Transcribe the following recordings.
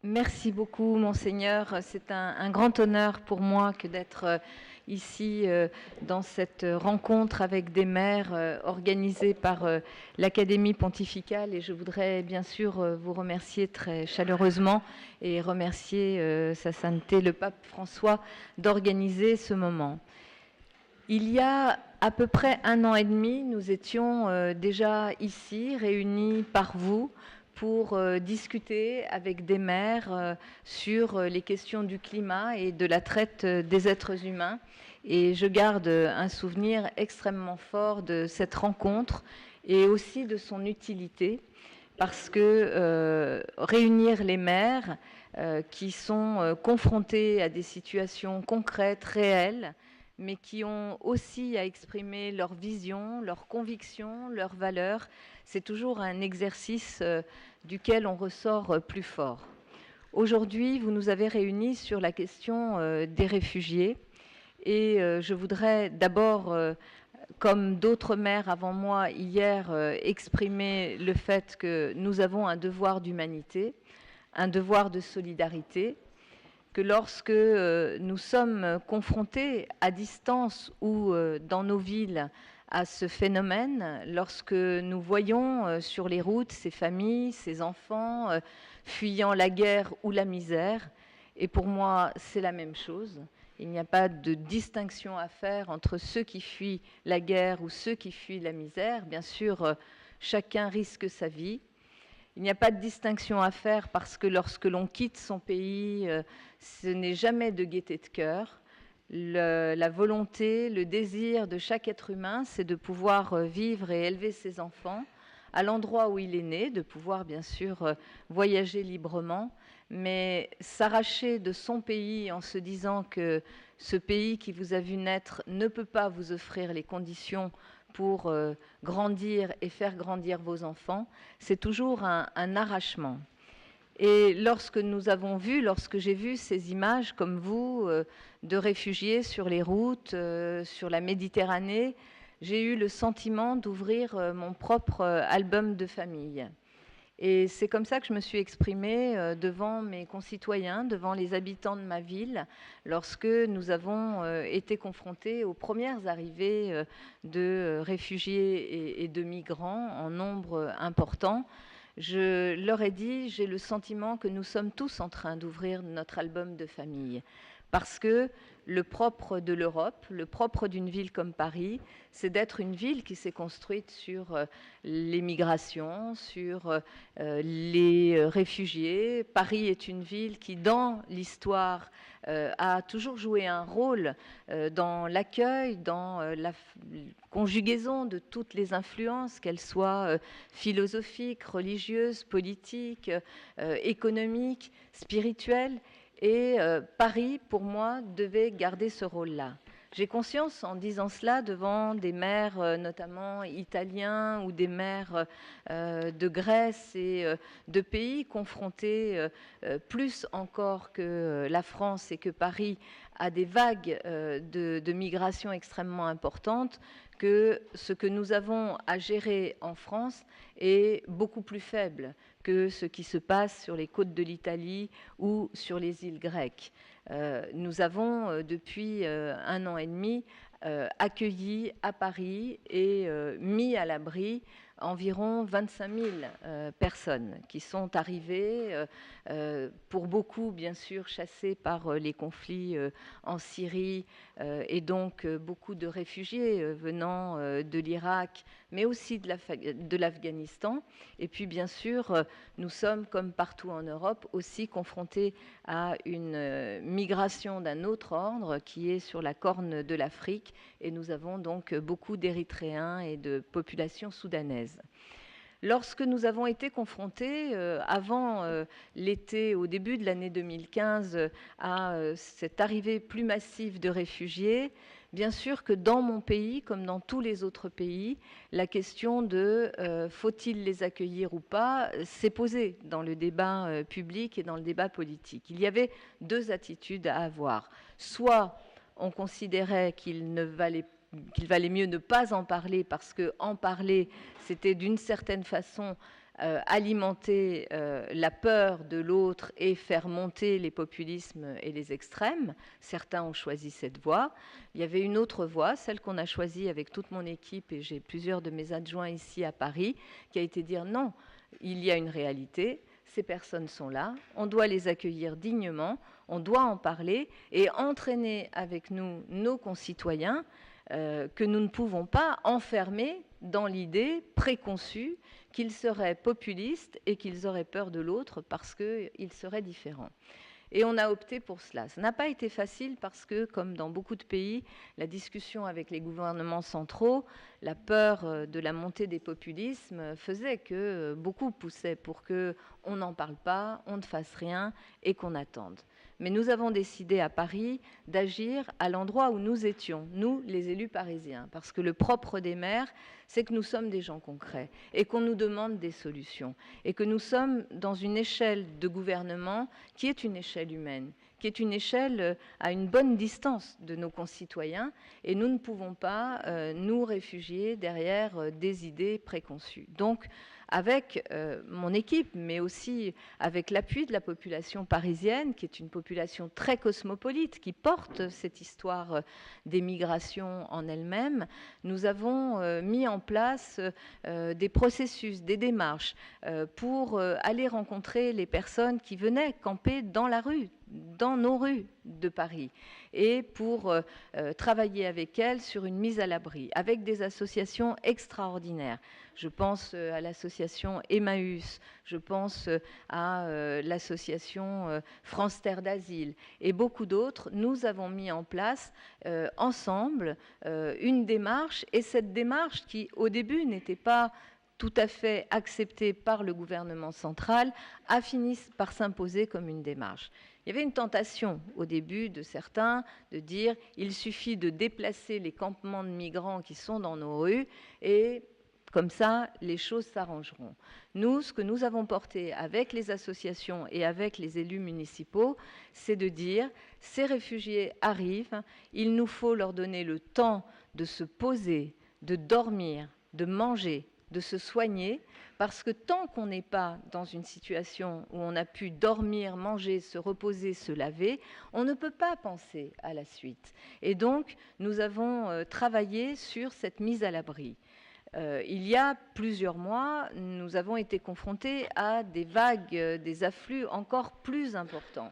Merci beaucoup, Monseigneur. C'est un grand honneur pour moi que d'être ici dans cette rencontre avec des maires organisée par l'Académie pontificale. Et je voudrais bien sûr vous remercier très chaleureusement et remercier Sa Sainteté le Pape François d'organiser ce moment. Il y a à peu près 1 an et demi, nous étions déjà ici, réunis par vous, pour discuter avec des maires sur les questions du climat et de la traite des êtres humains. Et je garde un souvenir extrêmement fort de cette rencontre et aussi de son utilité, parce que réunir les maires qui sont confrontés à des situations concrètes, réelles, mais qui ont aussi à exprimer leur vision, leurs convictions, leurs valeurs, c'est toujours un exercice duquel on ressort plus fort. Aujourd'hui, vous nous avez réunis sur la question des réfugiés et je voudrais d'abord, comme d'autres maires avant moi hier, exprimer le fait que nous avons un devoir d'humanité, un devoir de solidarité, que lorsque nous sommes confrontés à distance ou dans nos villes à ce phénomène, lorsque nous voyons sur les routes ces familles, ces enfants fuyant la guerre ou la misère, et pour moi c'est la même chose, il n'y a pas de distinction à faire entre ceux qui fuient la guerre ou ceux qui fuient la misère, bien sûr chacun risque sa vie. Il n'y a pas de distinction à faire parce que lorsque l'on quitte son pays, ce n'est jamais de gaieté de cœur. La volonté, le désir de chaque être humain, c'est de pouvoir vivre et élever ses enfants à l'endroit où il est né, de pouvoir bien sûr voyager librement, mais s'arracher de son pays en se disant que ce pays qui vous a vu naître ne peut pas vous offrir les conditions pour grandir et faire grandir vos enfants, c'est toujours un arrachement. Et lorsque j'ai vu ces images comme vous, de réfugiés sur les routes, sur la Méditerranée, j'ai eu le sentiment d'ouvrir mon propre album de famille. Et c'est comme ça que je me suis exprimée devant mes concitoyens, devant les habitants de ma ville, lorsque nous avons été confrontés aux premières arrivées de réfugiés et de migrants en nombre important. Je leur ai dit, j'ai le sentiment que nous sommes tous en train d'ouvrir notre album de famille. Parce que le propre de l'Europe, le propre d'une ville comme Paris, c'est d'être une ville qui s'est construite sur les migrations, sur les réfugiés. Paris est une ville qui, dans l'histoire, a toujours joué un rôle dans l'accueil, dans la conjugaison de toutes les influences, qu'elles soient philosophiques, religieuses, politiques, économiques, spirituelles. Et Paris, pour moi, devait garder ce rôle-là. J'ai conscience, en disant cela, devant des maires notamment italiens ou des maires de Grèce et de pays confrontés plus encore que la France et que Paris à des vagues de migration extrêmement importantes, que ce que nous avons à gérer en France est beaucoup plus faible que ce qui se passe sur les côtes de l'Italie ou sur les îles grecques. Nous avons, depuis 1 an et demi, accueilli à Paris et mis à l'abri environ 25 000 personnes qui sont arrivées, pour beaucoup bien sûr chassées par les conflits en Syrie et donc beaucoup de réfugiés venant de l'Irak, mais aussi de l'Afghanistan. Et puis bien sûr, nous sommes comme partout en Europe aussi confrontés à une migration d'un autre ordre qui est sur la corne de l'Afrique, et nous avons donc beaucoup d'Érythréens et de populations soudanaises. Lorsque nous avons été confrontés, avant l'été, au début de l'année 2015, à cette arrivée plus massive de réfugiés, bien sûr que dans mon pays, comme dans tous les autres pays, la question de faut-il les accueillir ou pas s'est posée dans le débat public et dans le débat politique. Il y avait 2 attitudes à avoir. Soit on considérait qu'il valait mieux ne pas en parler parce qu'en parler, c'était d'une certaine façon alimenter la peur de l'autre et faire monter les populismes et les extrêmes. Certains ont choisi cette voie. Il y avait une autre voie, celle qu'on a choisie avec toute mon équipe, et j'ai plusieurs de mes adjoints ici à Paris, qui a été dire non, il y a une réalité, ces personnes sont là, on doit les accueillir dignement, on doit en parler et entraîner avec nous nos concitoyens que nous ne pouvons pas enfermer dans l'idée préconçue qu'ils seraient populistes et qu'ils auraient peur de l'autre parce qu'ils seraient différents. Et on a opté pour cela. Ça n'a pas été facile parce que, comme dans beaucoup de pays, la discussion avec les gouvernements centraux, la peur de la montée des populismes faisait que beaucoup poussaient pour qu'on n'en parle pas, on ne fasse rien et qu'on attende. Mais nous avons décidé à Paris d'agir à l'endroit où nous étions, nous, les élus parisiens, parce que le propre des maires, c'est que nous sommes des gens concrets et qu'on nous demande des solutions et que nous sommes dans une échelle de gouvernement qui est une échelle humaine, qui est une échelle à une bonne distance de nos concitoyens, et nous ne pouvons pas nous réfugier derrière des idées préconçues. Donc, avec mon équipe, mais aussi avec l'appui de la population parisienne, qui est une population très cosmopolite, qui porte cette histoire des migrations en elle-même, nous avons mis en place des processus, des démarches pour aller rencontrer les personnes qui venaient camper dans la rue, dans nos rues de Paris, et pour travailler avec elles sur une mise à l'abri, avec des associations extraordinaires. Je pense à l'association Emmaüs, je pense à l'association France Terre d'Asile et beaucoup d'autres. Nous avons mis en place ensemble une démarche, et cette démarche qui, au début, n'était pas tout à fait acceptée par le gouvernement central, a fini par s'imposer comme une démarche. Il y avait une tentation au début de certains de dire il suffit de déplacer les campements de migrants qui sont dans nos rues et comme ça, les choses s'arrangeront. Nous, ce que nous avons porté avec les associations et avec les élus municipaux, c'est de dire ces réfugiés arrivent, il nous faut leur donner le temps de se poser, de dormir, de manger, de se soigner, parce que tant qu'on n'est pas dans une situation où on a pu dormir, manger, se reposer, se laver, on ne peut pas penser à la suite. Et donc, nous avons travaillé sur cette mise à l'abri. Il y a plusieurs mois, nous avons été confrontés à des vagues, des afflux encore plus importants.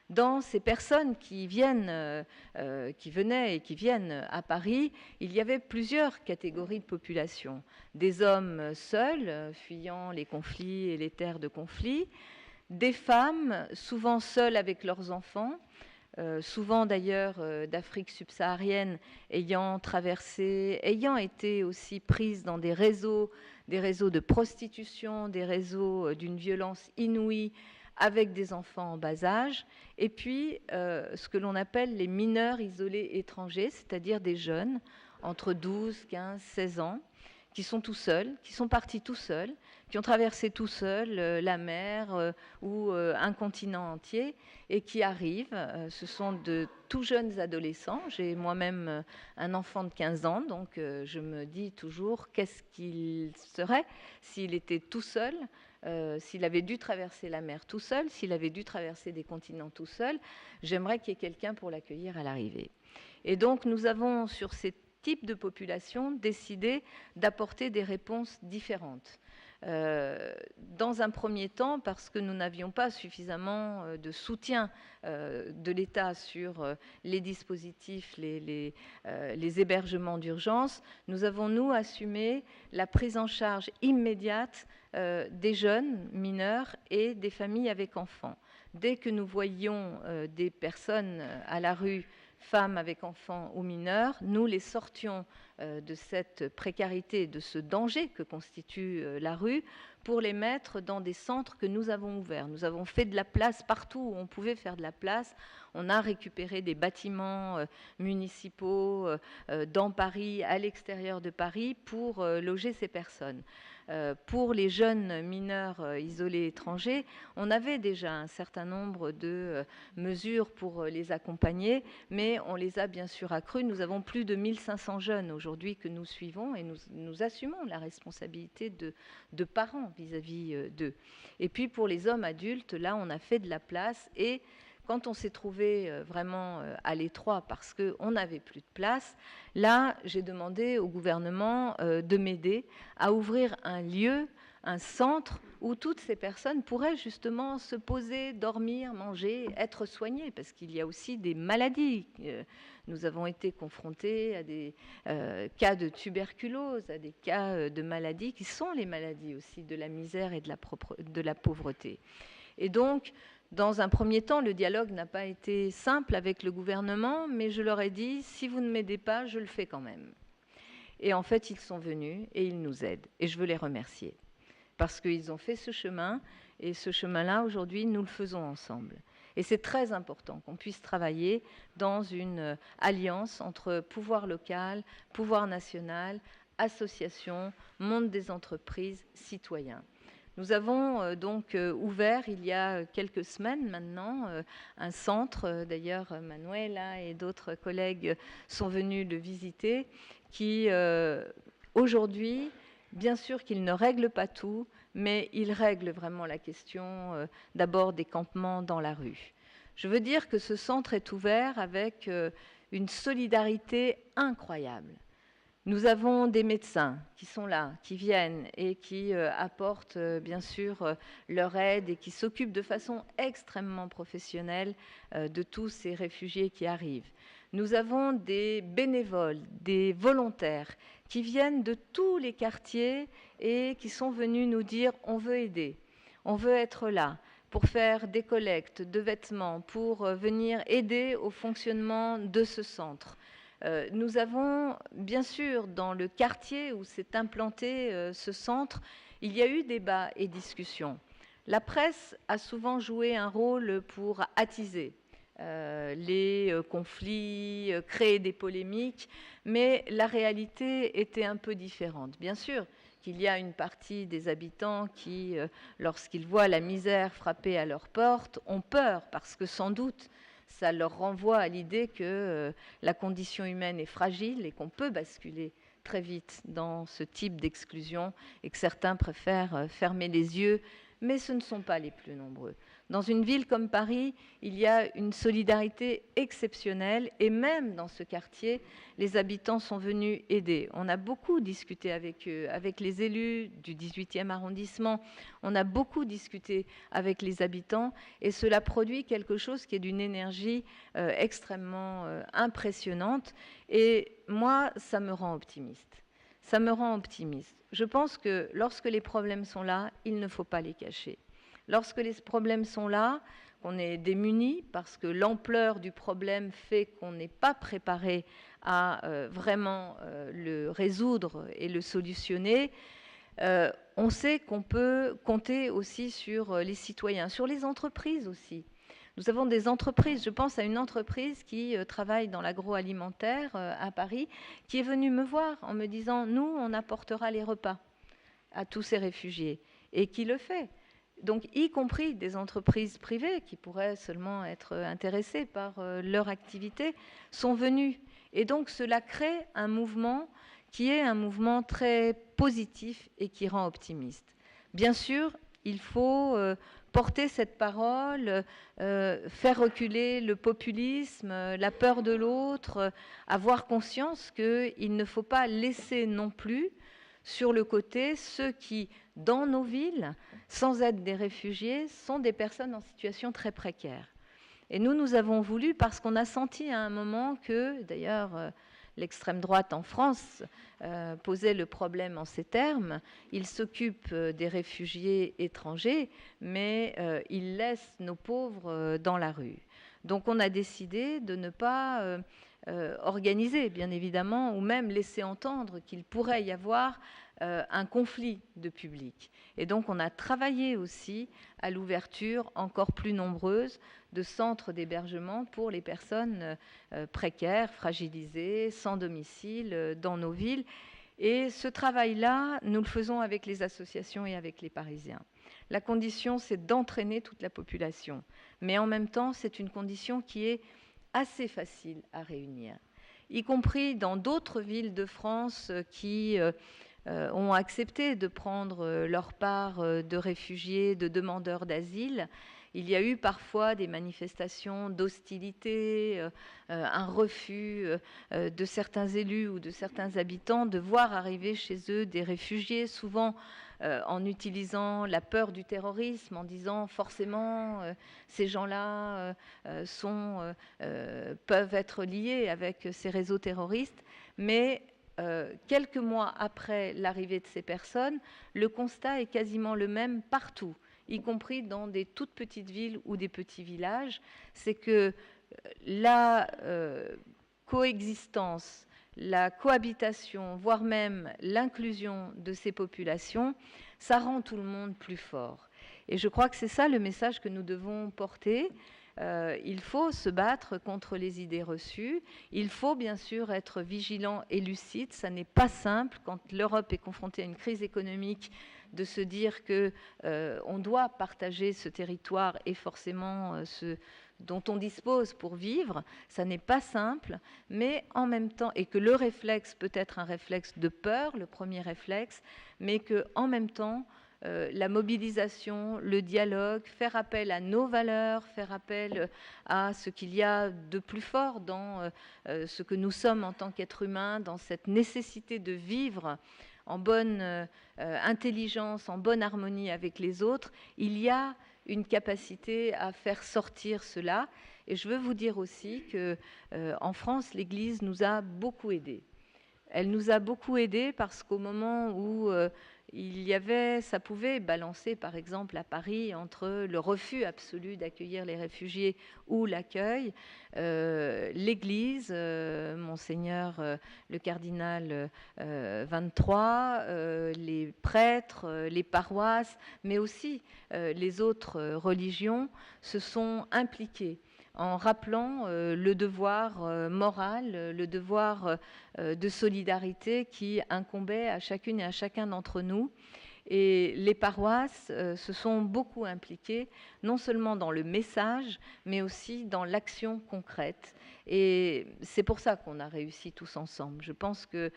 Dans ces personnes qui venaient et qui viennent à Paris, il y avait plusieurs catégories de population. Des hommes seuls, fuyant les conflits et les terres de conflit, des femmes, souvent seules avec leurs enfants, souvent d'ailleurs d'Afrique subsaharienne, ayant été aussi prises dans des réseaux de prostitution, des réseaux d'une violence inouïe, avec des enfants en bas âge, et puis ce que l'on appelle les mineurs isolés étrangers, c'est-à-dire des jeunes entre 12, 15, 16 ans, qui sont tout seuls, qui sont partis tout seuls, qui ont traversé tout seuls la mer ou un continent entier, et qui arrivent. Ce sont de tout jeunes adolescents. J'ai moi-même un enfant de 15 ans, donc je me dis toujours qu'est-ce qu'il serait s'il était tout seul, s'il avait dû traverser la mer tout seul, s'il avait dû traverser des continents tout seul. J'aimerais qu'il y ait quelqu'un pour l'accueillir à l'arrivée. Et donc nous avons, sur ces types de population, décidé d'apporter des réponses différentes. Dans un premier temps, parce que nous n'avions pas suffisamment de soutien de l'État sur les dispositifs, les hébergements d'urgence, nous avons, nous, assumé la prise en charge immédiate des jeunes mineurs et des familles avec enfants. Dès que nous voyions des personnes à la rue, femmes avec enfants ou mineurs, nous les sortions de cette précarité, de ce danger que constitue la rue, pour les mettre dans des centres que nous avons ouverts. Nous avons fait de la place partout où on pouvait faire de la place. On a récupéré des bâtiments municipaux dans Paris, à l'extérieur de Paris, pour loger ces personnes. Pour les jeunes mineurs isolés étrangers, on avait déjà un certain nombre de mesures pour les accompagner, mais on les a bien sûr accrues. Nous avons plus de 1500 jeunes aujourd'hui que nous suivons et nous assumons la responsabilité de parents vis-à-vis d'eux. Et puis pour les hommes adultes, là, on a fait de la place et quand on s'est trouvé vraiment à l'étroit parce qu'on n'avait plus de place, là, j'ai demandé au gouvernement de m'aider à ouvrir un lieu, un centre où toutes ces personnes pourraient justement se poser, dormir, manger, être soignées, parce qu'il y a aussi des maladies. Nous avons été confrontés à des cas de tuberculose, à des cas de maladies qui sont les maladies aussi de la misère et de la pauvreté. Et donc, dans un premier temps, le dialogue n'a pas été simple avec le gouvernement, mais je leur ai dit, si vous ne m'aidez pas, je le fais quand même. Et en fait, ils sont venus et ils nous aident. Et je veux les remercier. Parce qu'ils ont fait ce chemin, et ce chemin-là, aujourd'hui, nous le faisons ensemble. Et c'est très important qu'on puisse travailler dans une alliance entre pouvoir local, pouvoir national, associations, monde des entreprises, citoyens. Nous avons donc ouvert il y a quelques semaines maintenant un centre, d'ailleurs Manuela et d'autres collègues sont venus le visiter, qui aujourd'hui, bien sûr qu'il ne règle pas tout, mais il règle vraiment la question d'abord des campements dans la rue. Je veux dire que ce centre est ouvert avec une solidarité incroyable. Nous avons des médecins qui sont là, qui viennent et qui apportent bien sûr leur aide et qui s'occupent de façon extrêmement professionnelle de tous ces réfugiés qui arrivent. Nous avons des bénévoles, des volontaires qui viennent de tous les quartiers et qui sont venus nous dire « on veut aider, on veut être là » pour faire des collectes de vêtements, pour venir aider au fonctionnement de ce centre. Nous avons, bien sûr, dans le quartier où s'est implanté ce centre, il y a eu débat et discussion. La presse a souvent joué un rôle pour attiser les conflits, créer des polémiques, mais la réalité était un peu différente. Bien sûr qu'il y a une partie des habitants qui, lorsqu'ils voient la misère frapper à leur porte, ont peur parce que sans doute ça leur renvoie à l'idée que la condition humaine est fragile et qu'on peut basculer très vite dans ce type d'exclusion et que certains préfèrent fermer les yeux, mais ce ne sont pas les plus nombreux. Dans une ville comme Paris, il y a une solidarité exceptionnelle et même dans ce quartier, les habitants sont venus aider. On a beaucoup discuté avec eux, avec les élus du 18e arrondissement, on a beaucoup discuté avec les habitants et cela produit quelque chose qui est d'une énergie extrêmement impressionnante et moi, ça me rend optimiste. Ça me rend optimiste. Je pense que lorsque les problèmes sont là, il ne faut pas les cacher. Lorsque les problèmes sont là, qu'on est démunis parce que l'ampleur du problème fait qu'on n'est pas préparé à vraiment le résoudre et le solutionner, on sait qu'on peut compter aussi sur les citoyens, sur les entreprises aussi. Nous avons des entreprises, je pense à une entreprise qui travaille dans l'agroalimentaire à Paris, qui est venue me voir en me disant « nous, on apportera les repas à tous ces réfugiés » et qui le fait. Donc, y compris des entreprises privées qui pourraient seulement être intéressées par leur activité, sont venues. Et donc, cela crée un mouvement qui est un mouvement très positif et qui rend optimiste. Bien sûr, il faut porter cette parole, faire reculer le populisme, la peur de l'autre, avoir conscience qu'il ne faut pas laisser non plus sur le côté ceux qui, dans nos villes, sans être des réfugiés, sont des personnes en situation très précaire. Et nous avons voulu, parce qu'on a senti à un moment que, d'ailleurs, l'extrême droite en France posait le problème en ces termes, il s'occupe des réfugiés étrangers, mais il laisse nos pauvres dans la rue. Donc on a décidé de ne pas organiser, bien évidemment, ou même laisser entendre qu'il pourrait y avoir un conflit de public. Et donc on a travaillé aussi à l'ouverture encore plus nombreuse de centres d'hébergement pour les personnes précaires, fragilisées, sans domicile dans nos villes. Et ce travail-là, nous le faisons avec les associations et avec les Parisiens. La condition, c'est d'entraîner toute la population. Mais en même temps, c'est une condition qui est assez facile à réunir, y compris dans d'autres villes de France qui ont accepté de prendre leur part de réfugiés, de demandeurs d'asile. Il y a eu parfois des manifestations d'hostilité, un refus de certains élus ou de certains habitants de voir arriver chez eux des réfugiés, souvent en utilisant la peur du terrorisme, en disant forcément ces gens-là peuvent être liés avec ces réseaux terroristes. Mais quelques mois après l'arrivée de ces personnes, le constat est quasiment le même partout, y compris dans des toutes petites villes ou des petits villages. C'est que la coexistence, la cohabitation, voire même l'inclusion de ces populations, ça rend tout le monde plus fort. Et je crois que c'est ça le message que nous devons porter. Il faut se battre contre les idées reçues. Il faut bien sûr être vigilant et lucide. Ça n'est pas simple quand l'Europe est confrontée à une crise économique de se dire qu'on doit partager ce territoire et forcément ce dont on dispose pour vivre. Ça n'est pas simple, mais en même temps, et que le réflexe peut être un réflexe de peur, le premier réflexe, mais que en même temps, la mobilisation, le dialogue, faire appel à nos valeurs, faire appel à ce qu'il y a de plus fort dans ce que nous sommes en tant qu'êtres humains, dans cette nécessité de vivre en bonne intelligence, en bonne harmonie avec les autres, il y a une capacité à faire sortir cela. Et je veux vous dire aussi qu'en France, l'Église nous a beaucoup aidés. Elle nous a beaucoup aidés parce qu'au moment où ça pouvait balancer, par exemple, à Paris, entre le refus absolu d'accueillir les réfugiés ou l'accueil. L'Église, Monseigneur le cardinal 23, les prêtres, les paroisses, mais aussi les autres religions se sont impliqués en rappelant le devoir moral, le devoir de solidarité qui incombait à chacune et à chacun d'entre nous. Et les paroisses se sont beaucoup impliquées, non seulement dans le message, mais aussi dans l'action concrète. Et c'est pour ça qu'on a réussi tous ensemble. Je pense que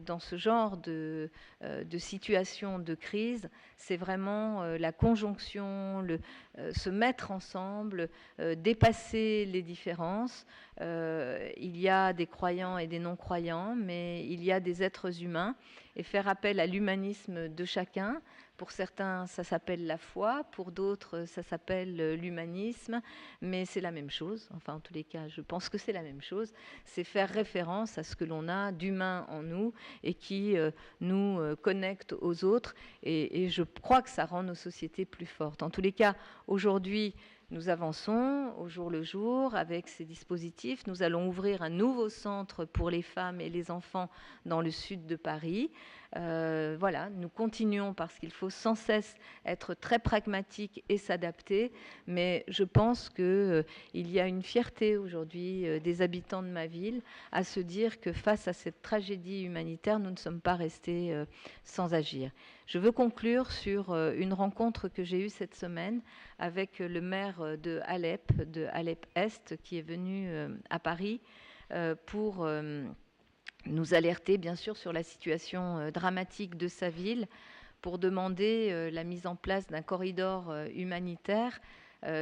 dans ce genre de situation de crise, c'est vraiment la conjonction, se mettre ensemble, dépasser les différences. Il y a des croyants et des non-croyants, mais il y a des êtres humains, et faire appel à l'humanisme de chacun. Pour certains, ça s'appelle la foi, pour d'autres, ça s'appelle l'humanisme, mais c'est la même chose. Enfin, en tous les cas, je pense que c'est la même chose. C'est faire référence à ce que l'on a d'humain en nous et qui nous connecte aux autres. Et je crois que ça rend nos sociétés plus fortes. En tous les cas, aujourd'hui, nous avançons au jour le jour avec ces dispositifs. Nous allons ouvrir un nouveau centre pour les femmes et les enfants dans le sud de Paris. Voilà, nous continuons parce qu'il faut sans cesse être très pragmatique et s'adapter, mais je pense qu'il y a une fierté aujourd'hui des habitants de ma ville à se dire que face à cette tragédie humanitaire, nous ne sommes pas restés sans agir. Je veux conclure sur une rencontre que j'ai eue cette semaine avec le maire de Alep-Est, qui est venu à Paris pour nous alerter bien sûr sur la situation dramatique de sa ville, pour demander la mise en place d'un corridor humanitaire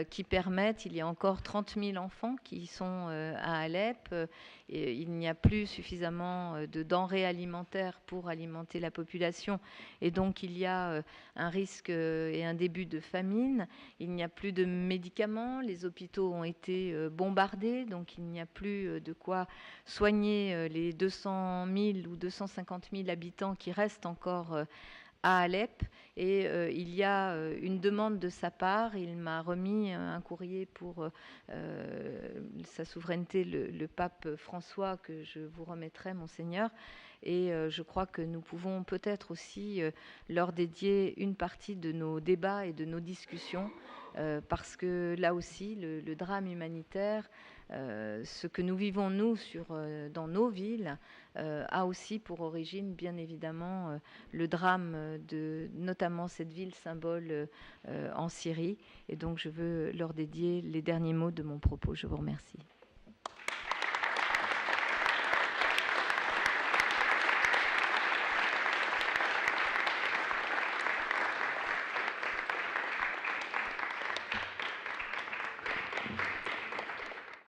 qui permette, il y a encore 30 000 enfants qui sont à Alep, et il n'y a plus suffisamment de denrées alimentaires pour alimenter la population, et donc il y a un risque et un début de famine. Il n'y a plus de médicaments, les hôpitaux ont été bombardés, donc il n'y a plus de quoi soigner les 200 000 ou 250 000 habitants qui restent encore à Alep, et il y a une demande de sa part. Il m'a remis un courrier pour sa souveraineté, le pape François, que je vous remettrai, Monseigneur, et je crois que nous pouvons peut-être aussi leur dédier une partie de nos débats et de nos discussions, parce que là aussi, le drame humanitaire ce que nous vivons, nous, dans nos villes, a aussi pour origine, bien évidemment, le drame de notamment cette ville symbole en Syrie. Et donc, je veux leur dédier les derniers mots de mon propos. Je vous remercie.